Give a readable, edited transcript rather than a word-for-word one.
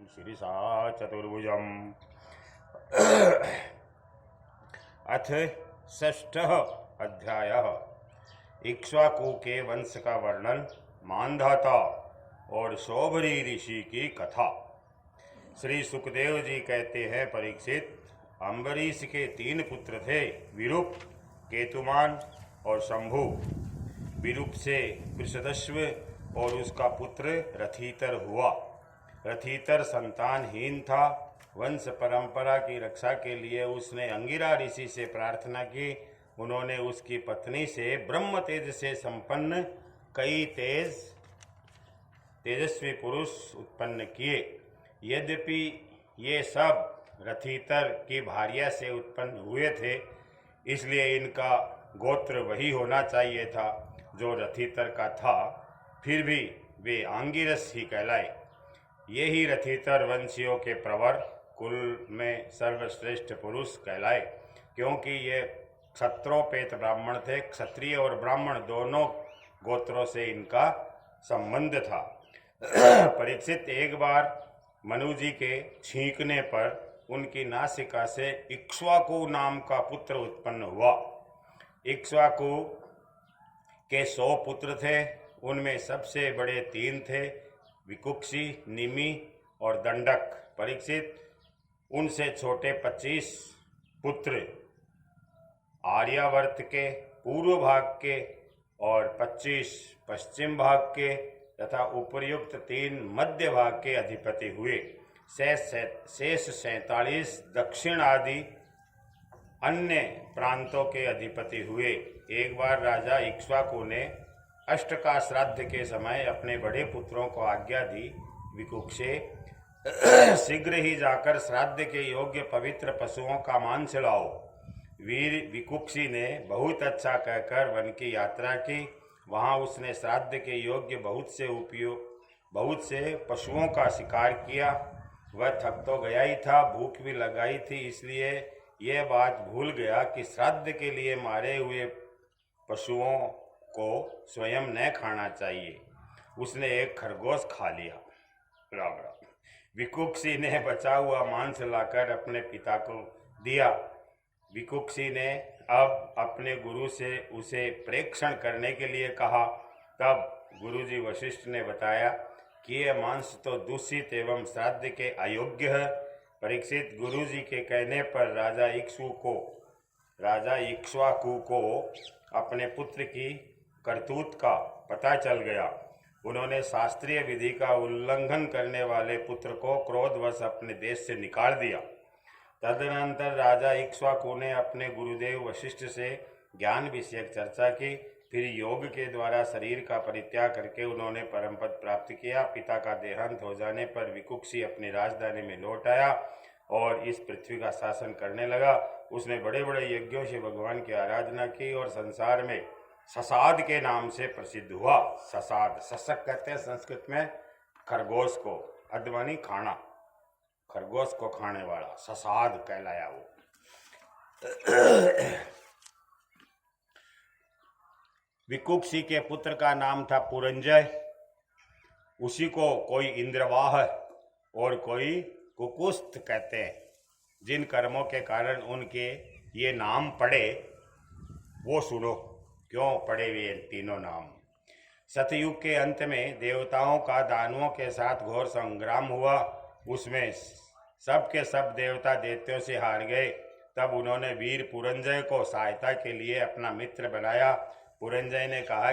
शिरसा चतुर्भुजम्। अथ षष्ठः अध्यायः। इक्ष्वाकु के वंश का वर्णन, मांधाता और शोभरी ऋषि की कथा। श्री सुखदेव जी कहते हैं, परीक्षित, अम्बरीश के 3 पुत्र थे, विरूप, केतुमान और शंभु। विरूप से वृषदश्व और उसका पुत्र रथीतर हुआ। रथीतर संतानहीन था। वंश परंपरा की रक्षा के लिए उसने अंगिरा ऋषि से प्रार्थना की। उन्होंने उसकी पत्नी से ब्रह्म तेज से संपन्न कई तेजस्वी पुरुष उत्पन्न किए। यद्यपि ये सब रथीतर की भार्या से उत्पन्न हुए थे, इसलिए इनका गोत्र वही होना चाहिए था जो रथीतर का था, फिर भी वे आंगिरस ही कहलाए। ये ही रथीतर वंशियों के प्रवर, कुल में सर्वश्रेष्ठ पुरुष कहलाए, क्योंकि ये क्षत्रोपेत ब्राह्मण थे। क्षत्रिय और ब्राह्मण दोनों गोत्रों से इनका संबंध था। परीक्षित, एक बार मनु जी के छींकने पर उनकी नासिका से इक्ष्वाकु नाम का पुत्र उत्पन्न हुआ। इक्ष्वाकु के 100 पुत्र थे। उनमें सबसे बड़े 3 थे, विकुक्षी, निमि और दंडक। परीक्षित, उनसे छोटे 25 पुत्र आर्यावर्त के पूर्व भाग के और 25 पश्चिम भाग के तथा उपर्युक्त 3 मध्य भाग के अधिपति हुए। शेष 47 दक्षिण आदि अन्य प्रांतों के अधिपति हुए। एक बार राजा इक्ष्वाकु ने अष्टका श्राद्ध के समय अपने बड़े पुत्रों को आज्ञा दी, विकुक्षे, शीघ्र ही जाकर श्राद्ध के योग्य पवित्र पशुओं का मांस लाओ। वीर विकुक्षी ने बहुत अच्छा कहकर वन की यात्रा की। वहां उसने श्राद्ध के योग्य बहुत से पशुओं का शिकार किया। वह थक तो गया ही था, भूख भी लगाई थी, इसलिए यह बात भूल गया कि श्राद्ध के लिए मारे हुए पशुओं को स्वयं न खाना चाहिए। उसने एक खरगोश खा लिया। राम राम। विकुक्षी ने बचा हुआ मांस लाकर अपने पिता को दिया। विकुक्षी ने अब अपने गुरु से उसे प्रेक्षण करने के लिए कहा। तब गुरुजी वशिष्ठ ने बताया कि यह मांस तो दूषित एवं श्राद्ध के अयोग्य है। परीक्षित, गुरुजी के कहने पर राजा इक्ष्वाकु को अपने पुत्र की करतूत का पता चल गया। उन्होंने शास्त्रीय विधि का उल्लंघन करने वाले पुत्र को क्रोधवश अपने देश से निकाल दिया। तदनंतर राजा इक्ष्वाकु ने अपने गुरुदेव वशिष्ठ से ज्ञान विषयक चर्चा की। फिर योग के द्वारा शरीर का परित्याग करके उन्होंने परमपद प्राप्त किया। पिता का देहांत हो जाने पर विकुक्षी अपनी राजधानी में लौट आया और इस पृथ्वी का शासन करने लगा। उसने बड़े बड़े यज्ञों से भगवान की आराधना की और संसार में ससाद के नाम से प्रसिद्ध हुआ। ससाद, सशक कहते हैं संस्कृत में खरगोश को, अद्वानी खाना, खरगोश को खाने वाला ससाद कहलाया वो। विकुक्षी के पुत्र का नाम था पुरंजय। उसी को कोई इंद्रवाह और कोई कुकुस्त कहते हैं। जिन कर्मों के कारण उनके ये नाम पड़े वो सुनो, क्यों पड़े वे तीनों नाम। सतयुग के अंत में देवताओं का दानवों के साथ घोर संग्राम हुआ। उसमें सब के सब देवता दैत्यों से हार गए। तब उन्होंने वीर पुरंजय को सहायता के लिए अपना मित्र बनाया। पुरंजय ने कहा